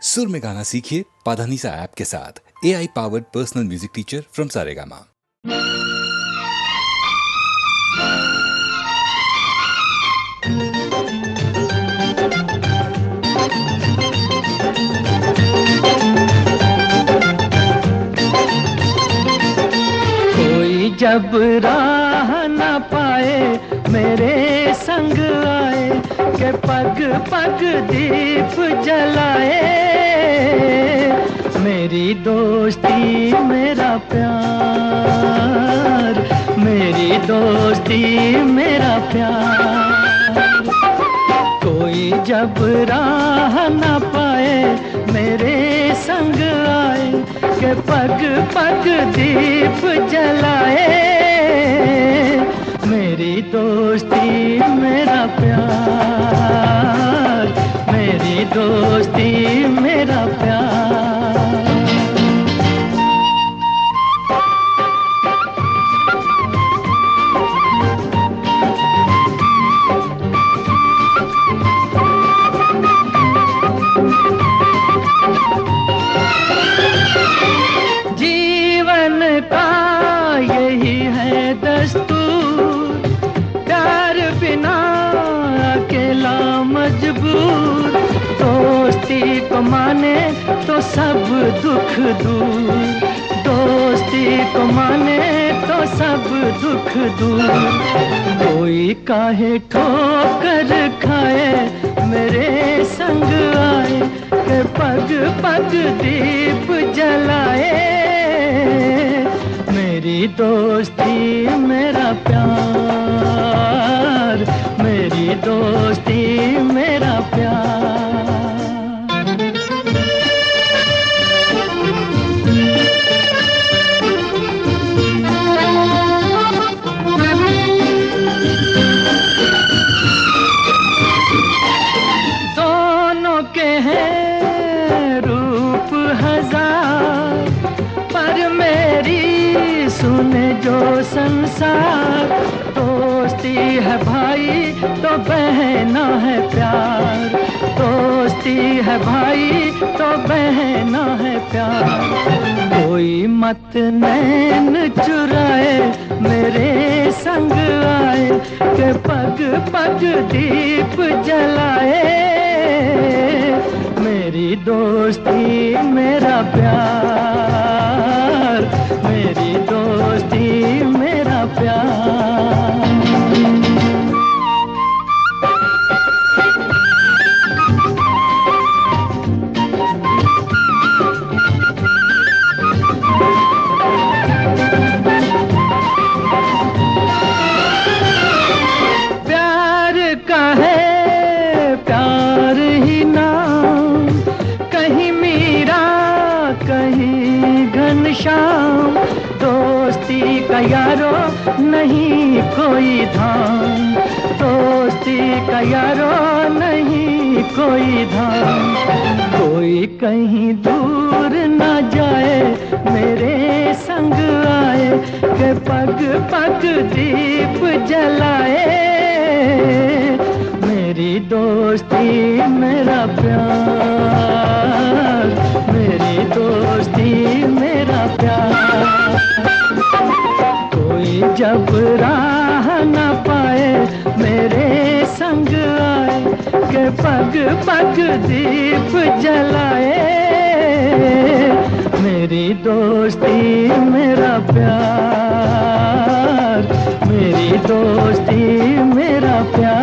सुर में गाना सीखिए पाधानीसा ऐप के साथ। AI powered personal music teacher from Saregama. कोई जब राह न पाए मेरे संग आए के पग पग दीप जलाए। मेरी दोस्ती मेरा प्यार, मेरी दोस्ती मेरा प्यार। कोई जब राह न पाए मेरे संग आए के पग पग दीप जलाए। मेरी दोस्ती मेरा प्यार, मेरी दोस्ती मेरा प्यार। जीवन का यही है दस्तूर, प्यार बिना अकेला मजबूर। दोस्ती को माने तो सब दुख दूर, दोस्ती को माने तो सब दुख दूर। कोई काहे ठोकर खाए मेरे संग आए के पग पग दीप जलाए। मेरी दोस्ती मेरा प्यार, मेरी दोस्ती मेरा प्यार। दोनों के हैं रूप हजार, पर मेरी सुने जो संसार। दोस्ती है भाई तो बहना है प्यार, दोस्ती है भाई तो बहना है प्यार। कोई मत नैन चुराए मेरे संग आए के पग पग दीप जलाए। मेरी दोस्ती मेरा प्यार, मेरी दोस्ती मेरा प्यार। प्यार का है प्यार ही नाम, कहीं मीरा कहीं घनश्याम। दोस्ती का यारो नहीं कोई धाम, दोस्ती का यारो नहीं कोई धाम। कोई कहीं दूर न जाए मेरे संग आए के पग पग दीप जलाए। मेरी दोस्ती मेरा प्यार, मेरी दोस्ती मेरा प्यार। कोई जब राह न पाए मेरे संग आए के पग पग दीप जलाए। मेरी दोस्ती मेरा प्यार, मेरी दोस्ती मेरा प्यार।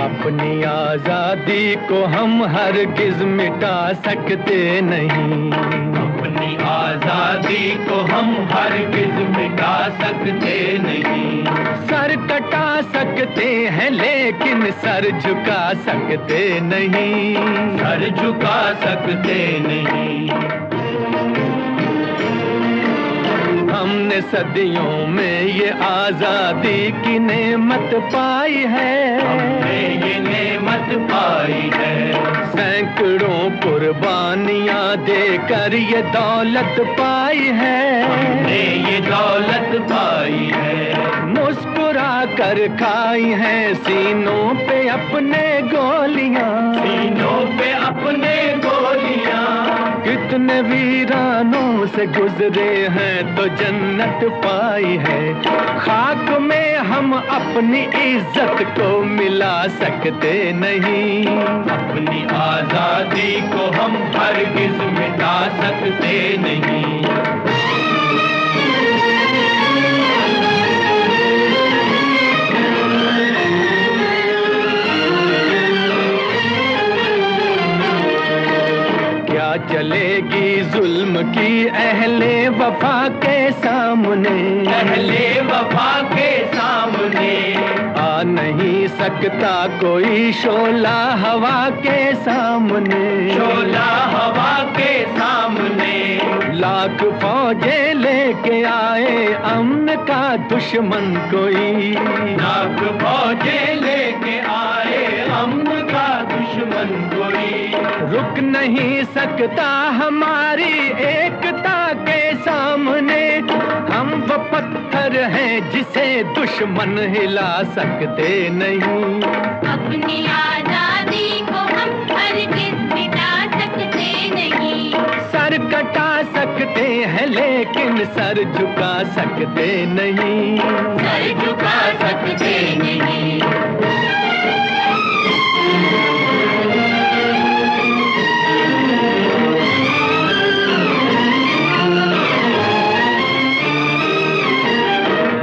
अपनी आजादी को हम हरगिज मिटा सकते नहीं, अपनी आजादी को हम हरगिज़ मिटा सकते नहीं। सर कटा सकते हैं लेकिन सर झुका सकते नहीं। सर झुका सकते नहीं। हमने सदियों में ये आजादी की नेमत पाई है। हमने ये नेमत पाई है। सैकड़ों कुर्बानियां देकर ये दौलत पाई है। हमने ये दौलत पाई है। मुस्कुरा कर खाई है सीनों पे अपने गोलियां। सीनों पे अपने गोलियां। कितने वीरानों से गुजरे हैं तो जन्नत पाई है। खाक में हम अपनी इज्जत को मिला सकते नहीं। अपनी आजादी को हम हरगिज़ मिटा सकते नहीं। चलेगी जुल्म की अहले वफा के सामने। अहले वफा के सामने आ नहीं सकता कोई शोला हवा के सामने। शोला हवा के सामने लाख फौजें लेके आए अमन का दुश्मन कोई। लाख फौजें लेके आए अमन का दुश्मन कोई। रुक नहीं सकता हमारी एकता के सामने। हम वो पत्थर हैं जिसे दुश्मन हिला सकते नहीं। अपनी आजादी को हम हरगिज़ मिटा सकते नहीं। सर कटा सकते हैं लेकिन सर झुका सकते नहीं। सर झुका सकते नहीं।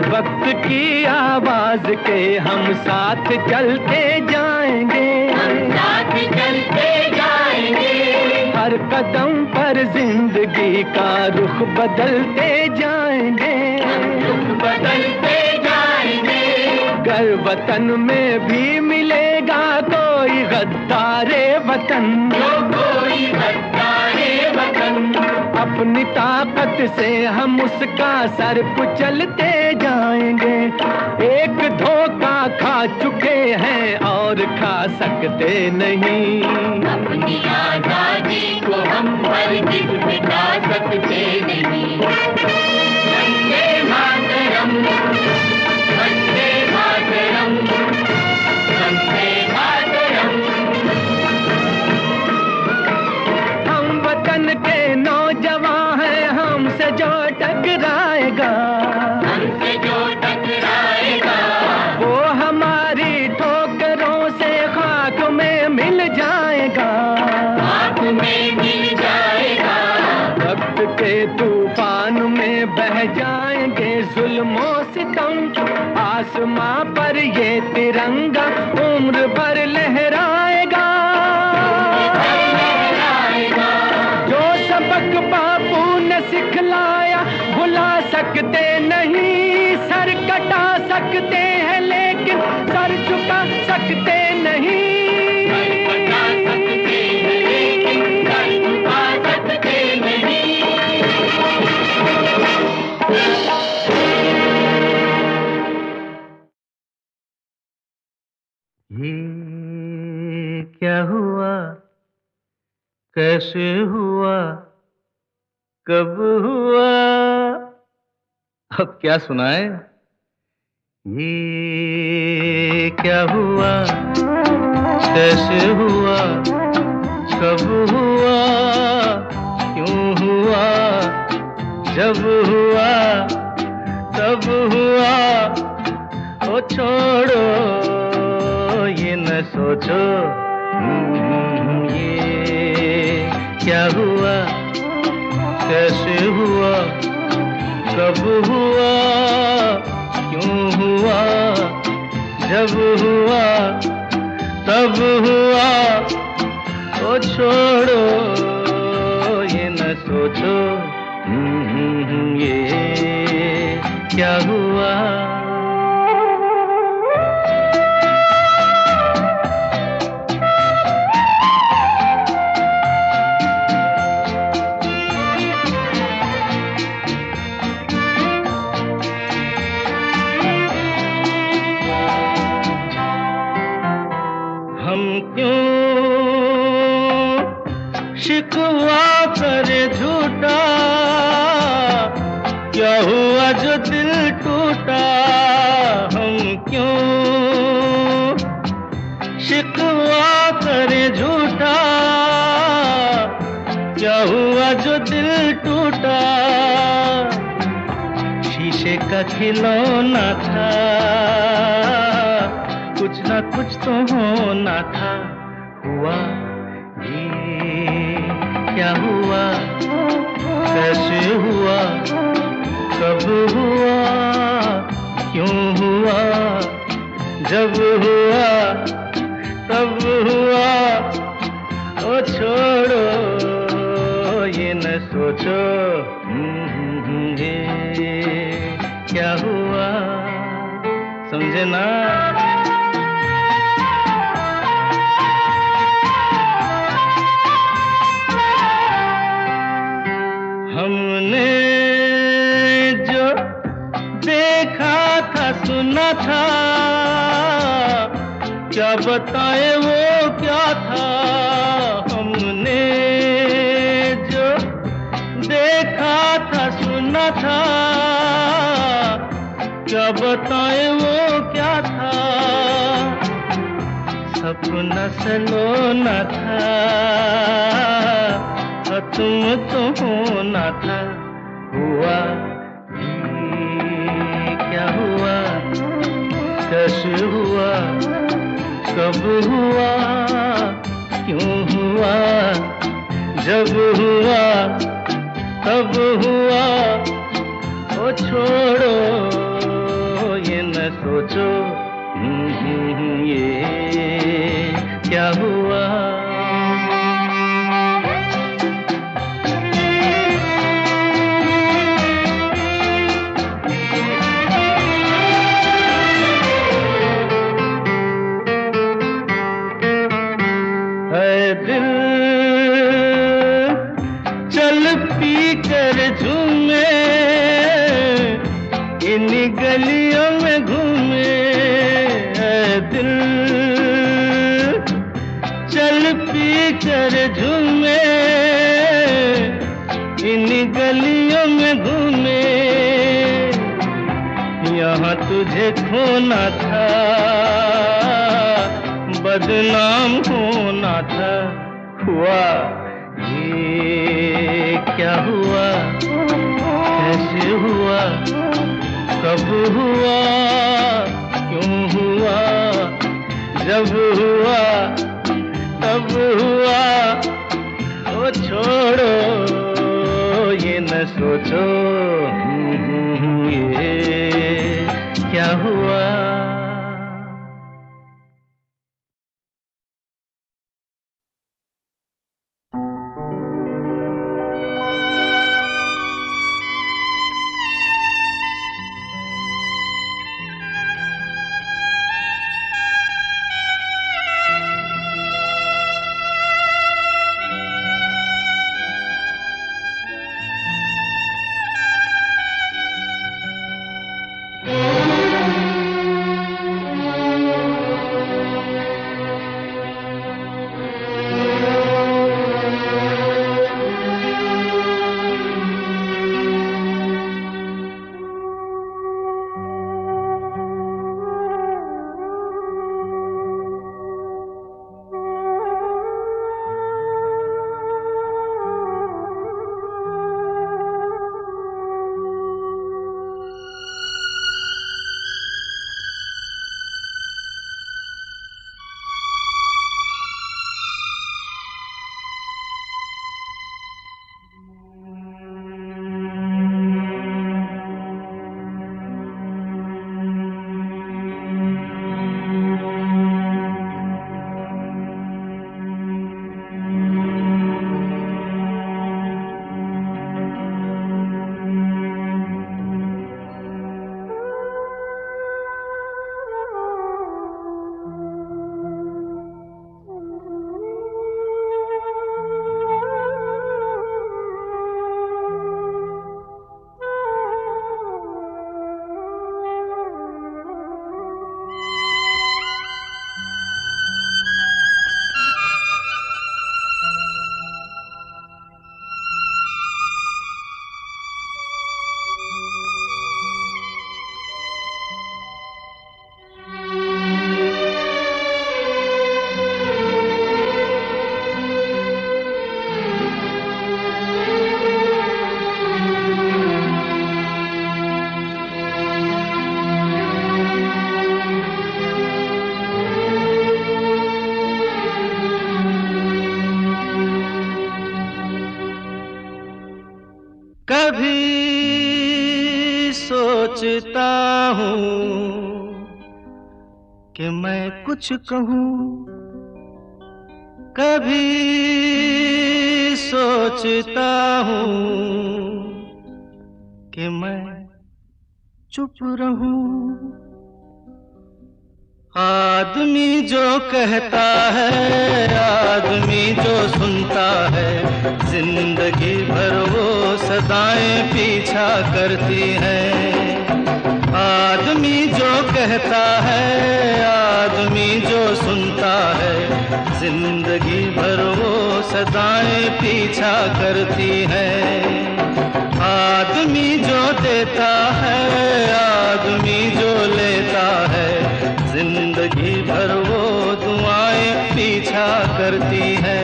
वक्त की आवाज के हम साथ चलते जाएंगे। हम साथ चलते जाएंगे। हर कदम पर जिंदगी का रुख बदलते जाएंगे। रुख बदलते जाएंगे। गर वतन में भी मिलेगा कोई गद्दारे वतन। जो कोई गद्दारे वतन। अपनी ताकत से हम उसका सर कुचलते जाएंगे। एक धोखा खा चुके हैं और खा सकते नहीं। अपनी आजादी को हम हरगिज़ मिटा सकते नहीं। वंदे मातरम, वंदे मातरम, वंदे मातरम। हम वतन के नौजवान हैं, हमसे जो टकराएगा। हमसे जो टकराएगा वो हमारी ठोकरों से खाक में मिल जाएगा। खाक में मिल जाएगा। वक्त के तूफान में बह जाएंगे जुल्मों सितम। आसमां पर ये तिरंगा उम्र भर लहराएगा। जो सबक बापू ने सिखलाया भुला सकते नहीं। सर कटा सकते हैं लेकिन सर झुका सकते नहीं। ये क्या हुआ, कैसे हुआ, कब हुआ, अब क्या सुनाए। ये क्या हुआ, कैसे हुआ, कब हुआ, क्यों हुआ, जब हुआ तब हुआ। ओ छोड़ो ये न सोचो। ये क्या हुआ, कैसे हुआ, कब हुआ, क्यों हुआ, जब हुआ तब हुआ। ओ छोड़ो ये न सोचो। हुआ? हम क्यों शिकवा करे झूठा, क्या हुआ जो दिल टूटा? हम क्यों शिकवा करे झूठा, क्या हुआ जो दिल टूटा? शीशे का खिलौना था, कुछ ना कुछ तो होना था। हुआ ये क्या हुआ? कैसे हुआ? कब हुआ? क्यों हुआ? जब हुआ तब हुआ। ओ छोड़ो ये न सोचो ये क्या हुआ? समझे ना? हमने जो देखा था सुना था, क्या बताए वो क्या था? हमने जो देखा था सुना था, क्या बताए वो क्या था? सपना सलोना था, तुम तो होना था। हुआ ये क्या हुआ? कैसे हुआ? कब हुआ? क्यों हुआ? जब हुआ तब हुआ। ओ छोड़ो ये न सोचो ये क्या हुआ? दिल चल पी कर झूमे, इन गलियों में घूमे। दिल चल पी कर झूमे, इन गलियों में घूमे। यहाँ तुझे खोना था, बदनाम होना था। हुआ ये क्या हुआ? कैसे हुआ? कब हुआ? क्यों हुआ? जब हुआ तब हुआ। ओ छोड़ो ये न सोचो ये क्या हुआ? सोचता हूँ कि मैं कुछ कहूँ, कभी सोचता हूँ कि मैं चुप रहूं। आदमी जो कहता है, आदमी जो सुनता है, जिंदगी भर वो सदाएं पीछा करती हैं। आदमी जो कहता है, आदमी जो सुनता है, जिंदगी भर वो सदाएं पीछा करती हैं। आदमी जो देता है, आदमी जो लेता है, जिंदगी भर वो दुआएं पीछा करती हैं।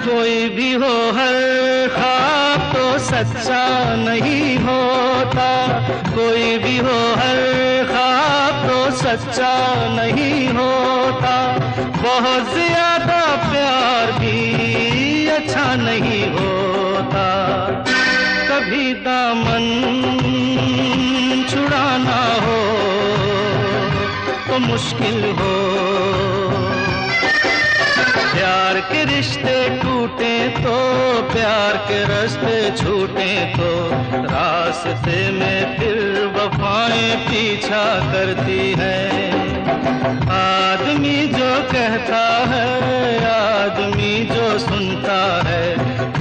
कोई भी हो, हर ख्वाब तो सच्चा नहीं होता। कोई भी हो, हर ख्वाब तो सच्चा नहीं होता। बहुत ज्यादा प्यार भी अच्छा नहीं होता। कभी दामन छुड़ाना हो तो मुश्किल हो। प्यार के रिश्ते टूटे तो, प्यार के रास्ते छूटे तो, रास्ते में फिर वफाएं पीछा करती हैं। आदमी जो कहता है, आदमी जो सुनता है,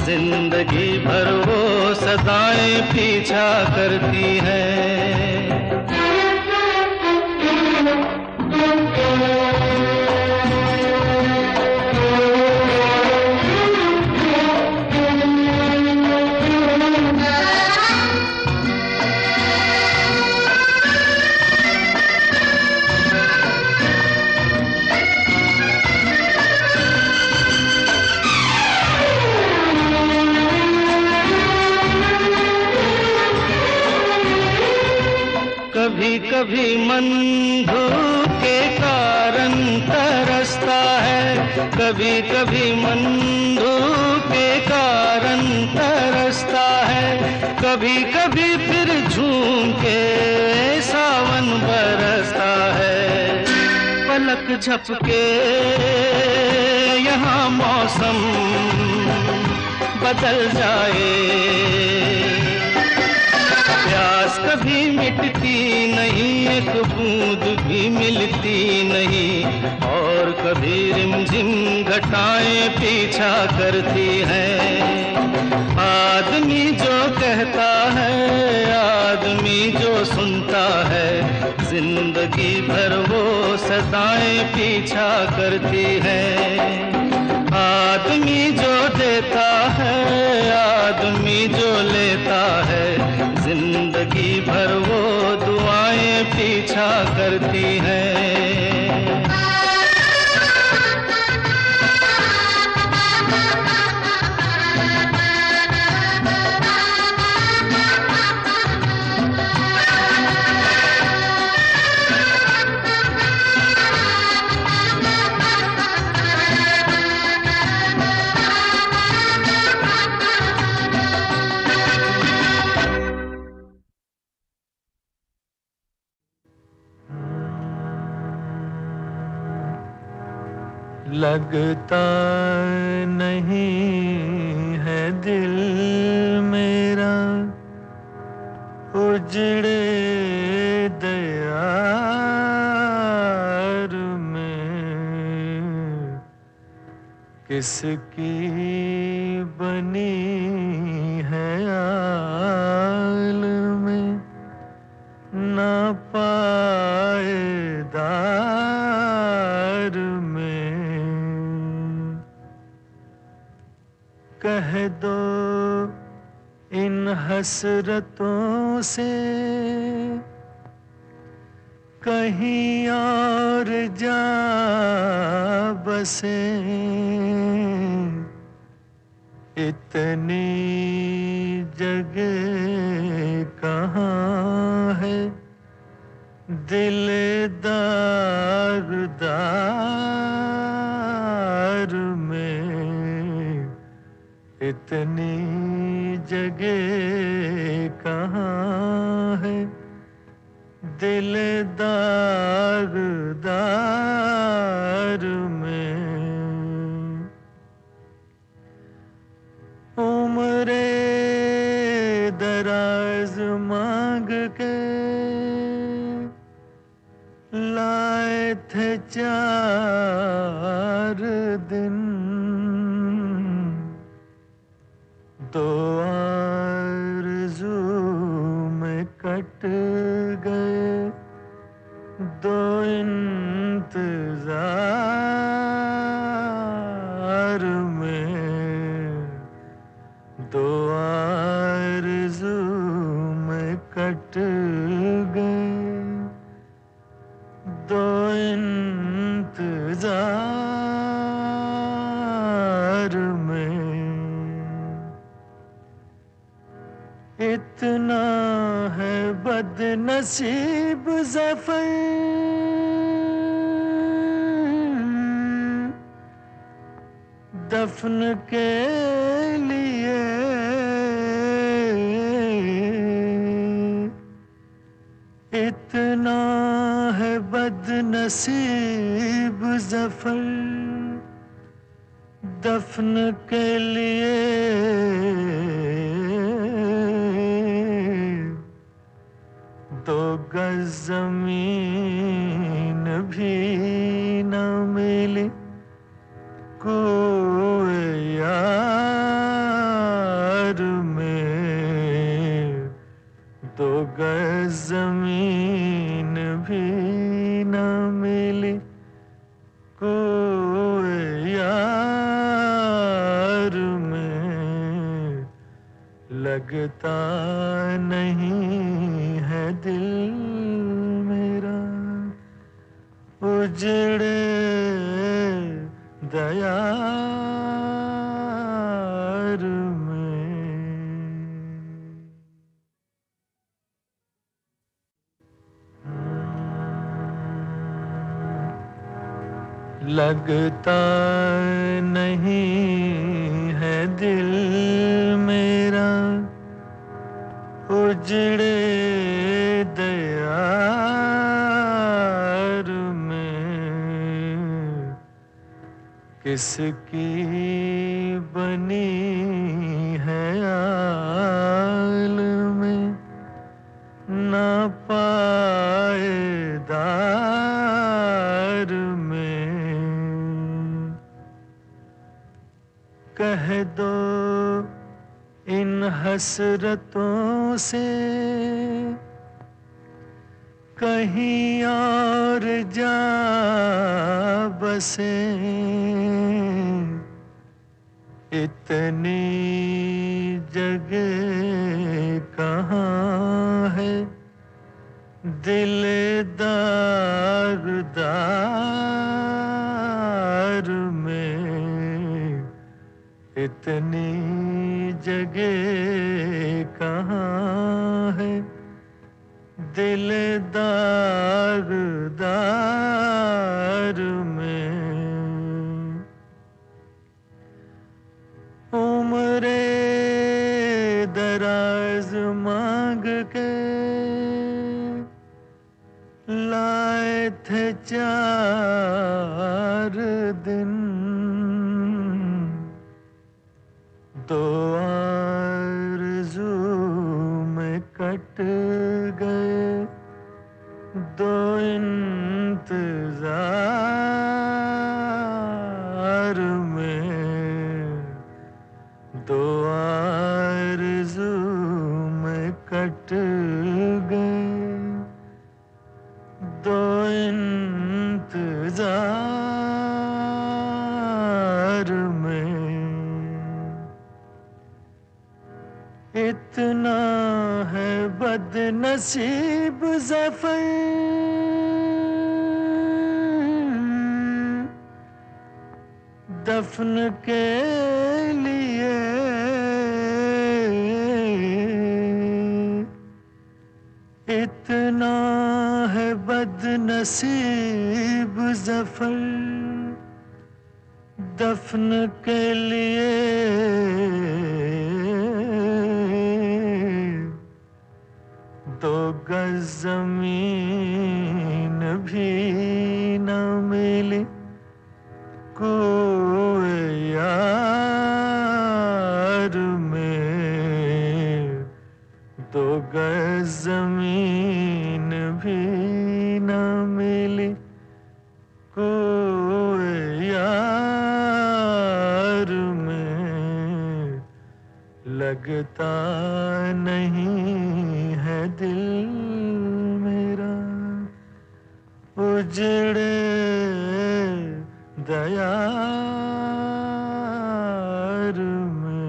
जिंदगी भर वो सदाएं पीछा करती हैं। कभी कभी मन धूप के कारण तरसता है। कभी कभी मन धूप के कारण तरसता है। कभी कभी फिर झूम के सावन बरसता है। पलक झपके यहाँ मौसम बदल जाए। प्यास कभी मिटती नहीं, एक बूंद भी मिलती नहीं, और कभी रिमझिम घटाएं पीछा करती हैं। आदमी जो कहता है, आदमी जो सुनता है, जिंदगी भर वो सदाएं पीछा करती हैं। आदमी जो देता है, आदमी जो लेता है, जिंदगी भर वो दुआएं पीछा करती हैं। लगता नहीं है दिल मेरा उजड़े दयार में, किसकी बनी है आल में ना पायदार में। कह दो इन हसरतों से, कहीं और जा बसे, इतनी जगह कहाँ है दिलदार दार में, इतनी जगह कहाँ है दिलदार दार में। उम्रे दराज मांग के लाए थे 4 दिन, 2 आरज़ू में कट गए 2 इंतजार में, 2 आरज़ू में कट गए 2 इंतजार में। इतना है बदनसीब ज़फ़र, दफन के लिए इतना है बदनसीब ज़फ़र, दफन के लिए 2 गज़ ज़मीन भी न मिली कोई यार में, 2 गज़ ज़मीन भी न मिली कोई यार में। लगता नहीं है दिल मेरा उजड़े दयार में। लगता नहीं है दिल मेरा उजड़े दयार में। किसकी बनी है आल में ना पायदार में। कह दो इन हसरतों से कहीं और जा बसे, इतनी जगह कहाँ है दिलदार दार में। इतनी जगह कहाँ है दिलदार दार में। उम्रे दराज मांग के लाए थे 4 दिन, 2 आरज़ू में कट गए 2 इंतजार में। 2 आरज़ू में कट गए 2 इंतजार में। इतना है बदनसीब ज़फ़र, दफन के लिए इतना है बदनसीब ज़फ़र, दफन के लिए दो गज ज़मीन भी न मिली, कोई यार में दो गज ज़मीन भी न मिली, कोई यार में लगता नहीं है दिल मेरा, उजड़े दयार में।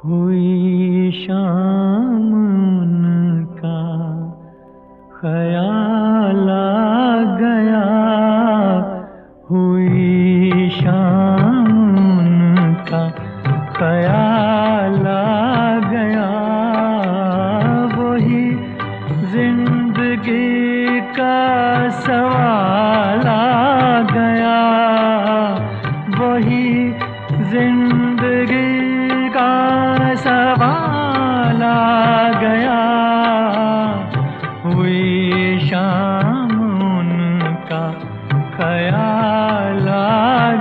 हुई शाम उनका ख्याल आ गया, हुई शाम उनका ख्याल आ गया, वही जिंदगी का सवाल आ गया, वही जिंदगी का सवाल आ गया, हुई शाम उनका ख्याल आ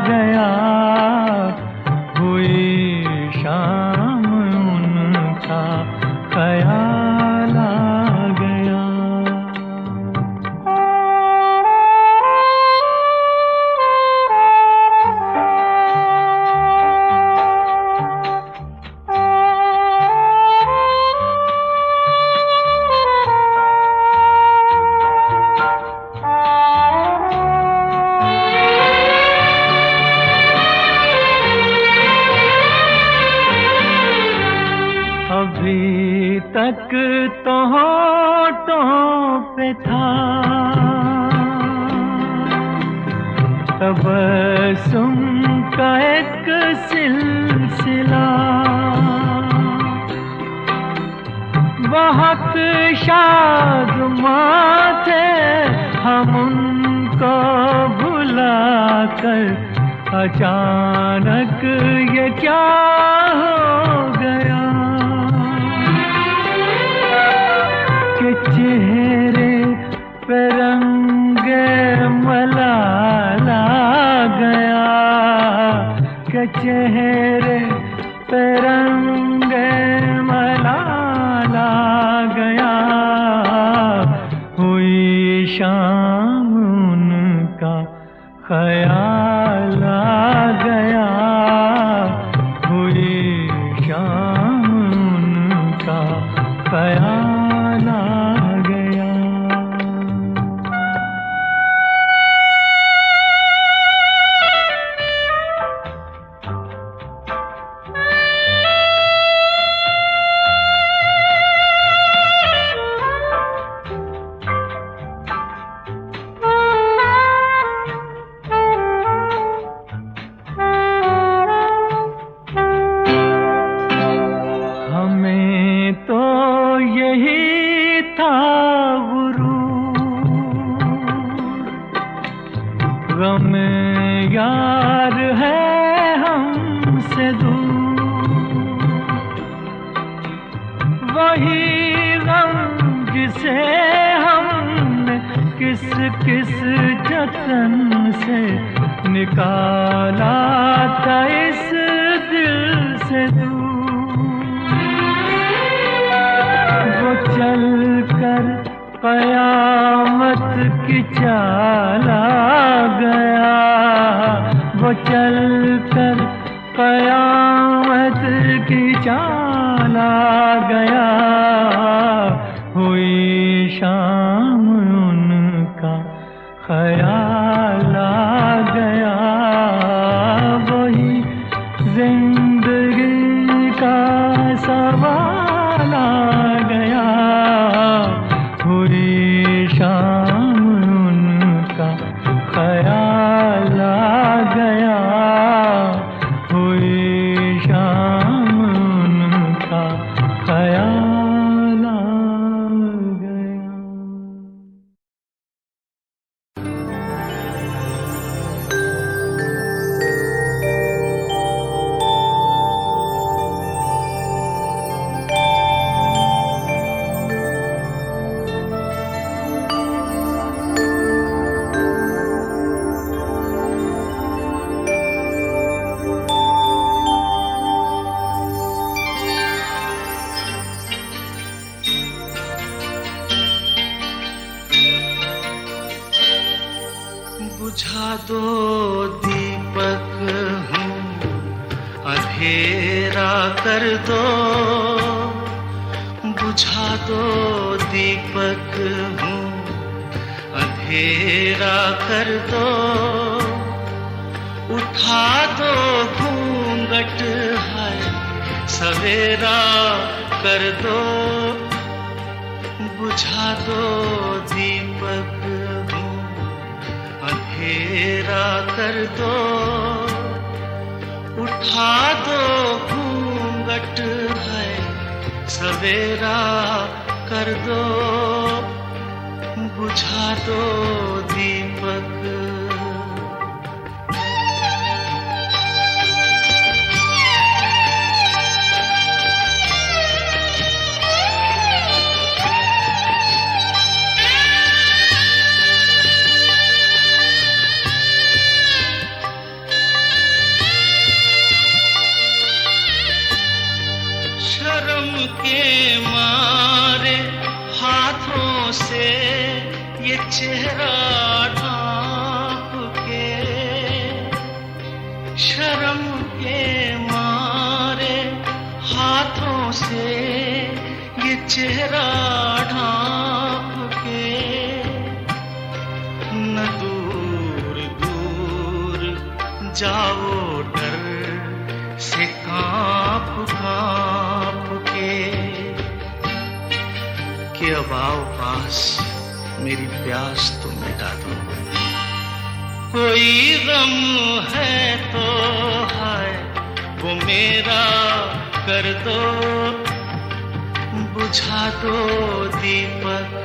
गया, हुई शाम उनका ख्याल आ गया। अभी तक तो होठों पे था तबस्सुम का एक सिलसिला, बहुत शादमां थे हम उनको भुला कर, अचानक ये क्या हो गया कि चेहरे पे रंगे मलाल आ गया, कि चेहरे पे रंगे मलाल आ गया, हुई शाम उनका ख्याल आ गया, हुई शाम उनका ख्याल आ गया। हमें तो यही था गुरूर, गम यार है हमसे दूर, वही गम जिसे हमने किस किस जतन से निकाला था इस दिल से दूर, वो चल कर कयामत की चाल आ गया, वो चल कर कयामत की चाल आ गया, हुई शाम उनका ख्याल आ गया, वही जिंदगी का सवाल आ गया, हुई शाम उनका ख्याल आ गया, हुई शाम उनका ख्याल आ गया। बुझा दो दीपक हूँ, अंधेरा कर दो, बुझा दो दीपक हूँ, अंधेरा कर दो, उठा दो घूंघट है सवेरा कर दो, बुझा दो दीपक हूँ, अंधेरा कर दो, उठा दो घूंघट है सवेरा कर दो, बुझा दो दीपक। शर्म के मारे हाथों से ये चेहरा ढांप के, शर्म के मारे हाथों से ये चेहरा ढांप के, न दूर दूर जाओ डर से कांप कांप के, कि अब आओ पास मेरी प्यास तुम मिटा दो, कोई गम है तो है वो मेरा कर दो, बुझा दो दीपक।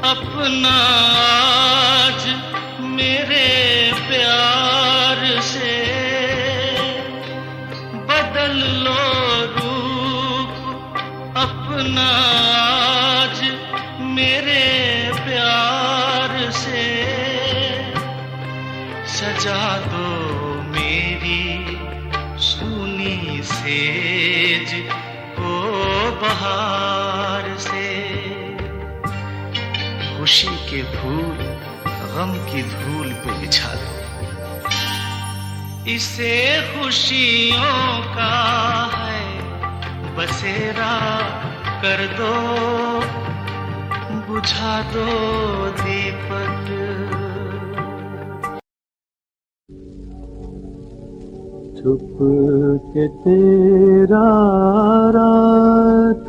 अपना आज मेरे प्यार से, बदल लो रूप अपना आज मेरे प्यार से, सजा दो मेरी सूनी सेज को बहार से, खुशी के फूल गम की धूल पे बिछा दो, इसे खुशियों का है बसेरा कर दो, बुझा दो दीपक। छुप के तेरा रात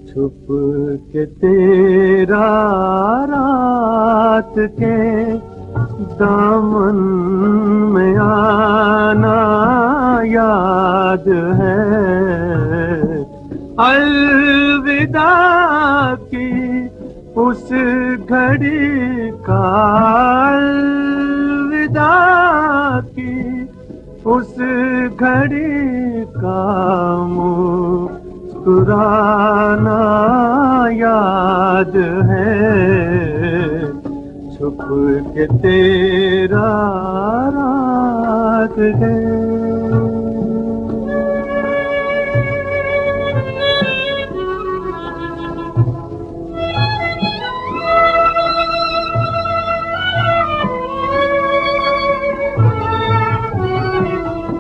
छुप के तेरा रात के दामन में आना याद है, अलविदा की उस घड़ी का अलविदा की, उस घड़ी का मुस्कुराना याद है, छुप के तेरा रात गए।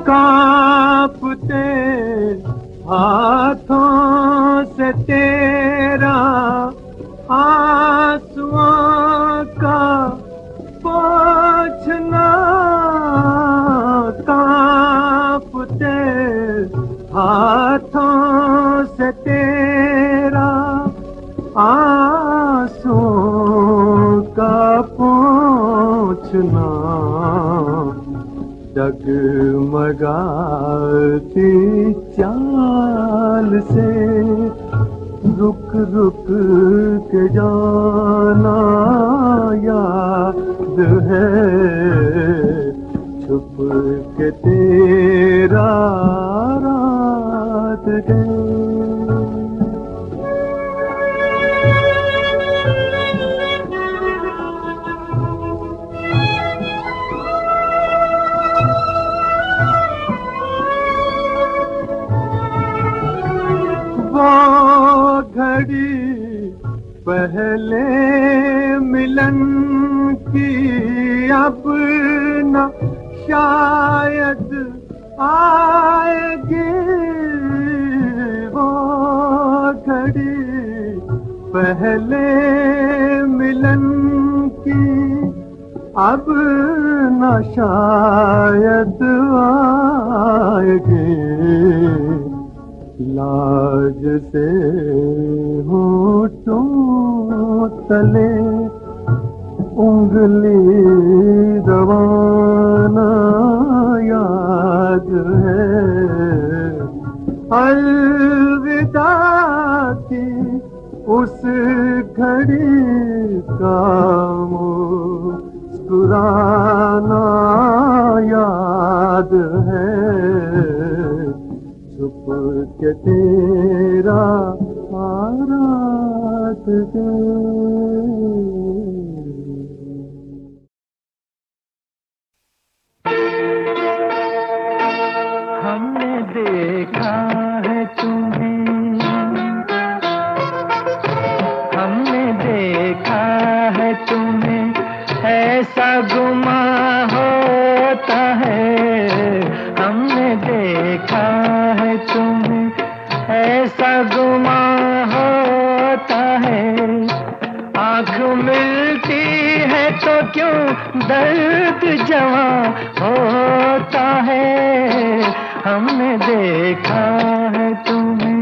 कांपते हाथों से तेरा आंसुओं का पोंछना, कांपते हाथों से तेरा आंसुओं का पोंछना, डगमगाती चाल से रुक रुक के जाना याद है, छुप के तेरा रात गए। वो घड़ी पहले मिलन की अब न शायद आएगी, वो घड़ी पहले मिलन की अब न शायद आएगी, लाज से होठों तले उंगली दबाना याद है, अलविदा की उस घड़ी का मुस्कुराना याद है, छुप के तेरा रात गए। हमने देखा है तुम्हें, हमने देखा है तुम्हें, ऐसा गुमा होता है, हमने देखा है तुम्हें, ऐसा गुमा होता है, आँख मिलती है तो क्यों दर्द जवां होता है, हमने देखा है तुम्हें।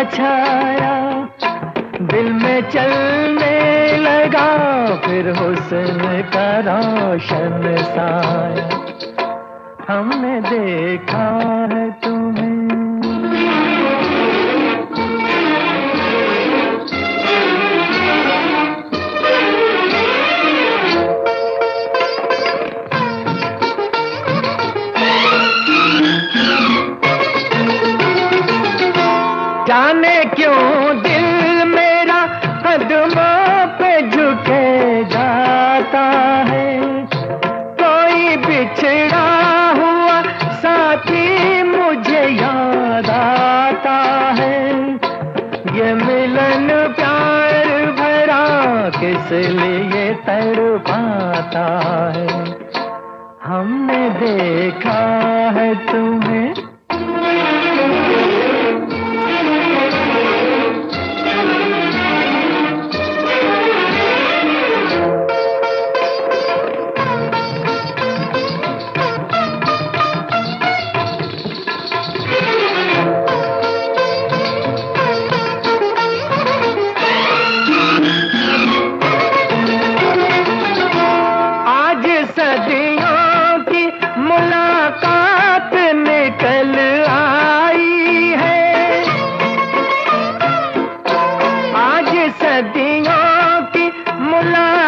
छाया दिल में चलने लगा फिर हुस्न का रोशन साया, हमने देखा है तुम्हें। जाने क्यों दिल मेरा कदमों पे झुके जाता है, कोई बिछड़ा हुआ साथी मुझे याद आता है, ये मिलन प्यार भरा किस लिए तड़पाता है, हमने देखा है तुम्हें।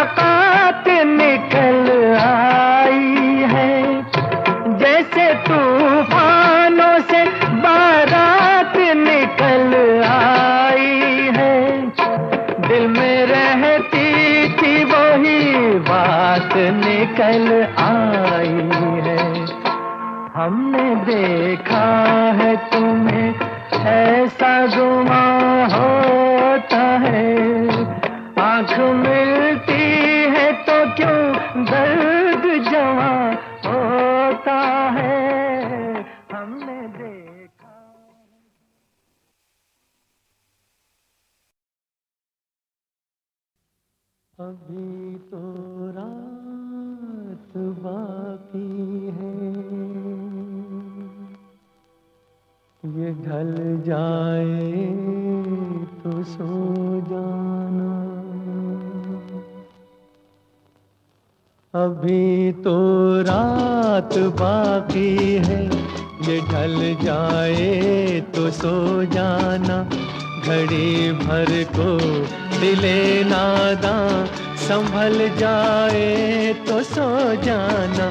मुलाकात निकल आई है, जैसे तूफानों से बारात निकल आई है। दिल में रहती थी वही बात निकल आई है। हमने देखा है तुम्हें ऐसा गुमां होता है, आँख मिलती है तो क्यों दर्द जवां होता है। हमने देखा अभी तो रात बाकी है, ये ढल जाए तो सो जाना। अभी तो रात बाकी है, ये ढल जाए तो सो जाना। घड़ी भर को दिले नादां संभल जाए तो सो जाना।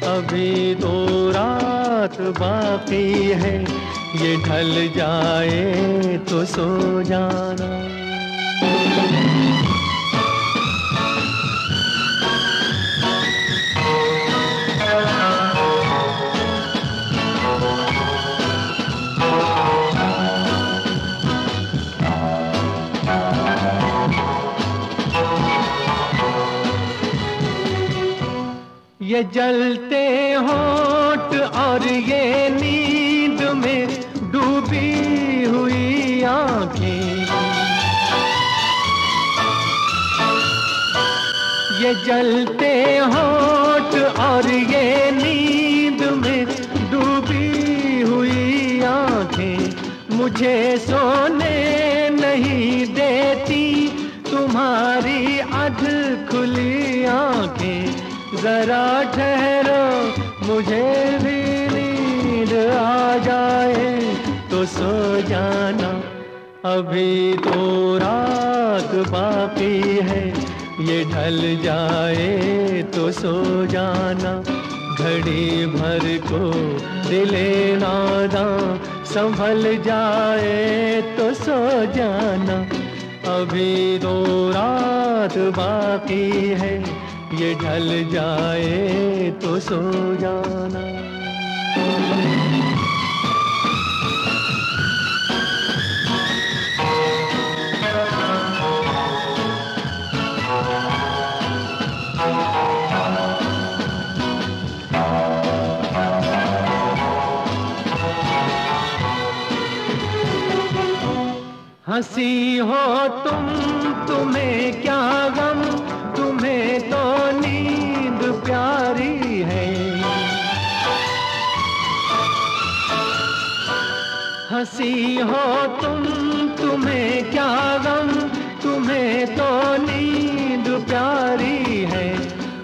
अभी तो रात बाकी है, ये ढल जाए तो सो जाना। ये जलते होंठ और ये नींद में डूबी हुई आंखें, ये जलते होंठ और ये नींद में डूबी हुई आंखें मुझे सोने नहीं देती तुम्हारी अध खुली आंखें। जरा ठहरो मुझे भी नींद आ जाए तो सो जाना। अभी तो रात बाकी है, ये ढल जाए तो सो जाना। घड़ी भर को दिले नादां संभल जाए तो सो जाना। अभी तो रात बाकी है, ये ढल जाए तो सो जाना। हंसी हो तुम, तुम्हें क्या गम, तुम्हें तो नींद प्यारी है। हंसी हो तुम, तुम्हें क्या गम, तुम्हें तो नींद प्यारी है।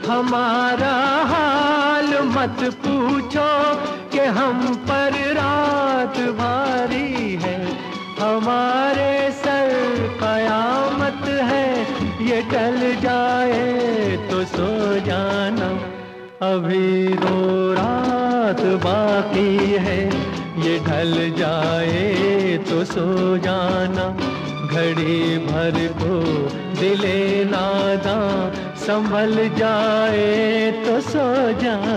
हमारा हाल मत पूछो कि हम पर रात भारी है। हमारे सर कयामत है, ये टल जाए तो सो जाना। अभी तो रात बाकी है, ये ढल जाए तो सो जाना। घड़ी भर को दिले नादां संभल जाए तो सो जाना।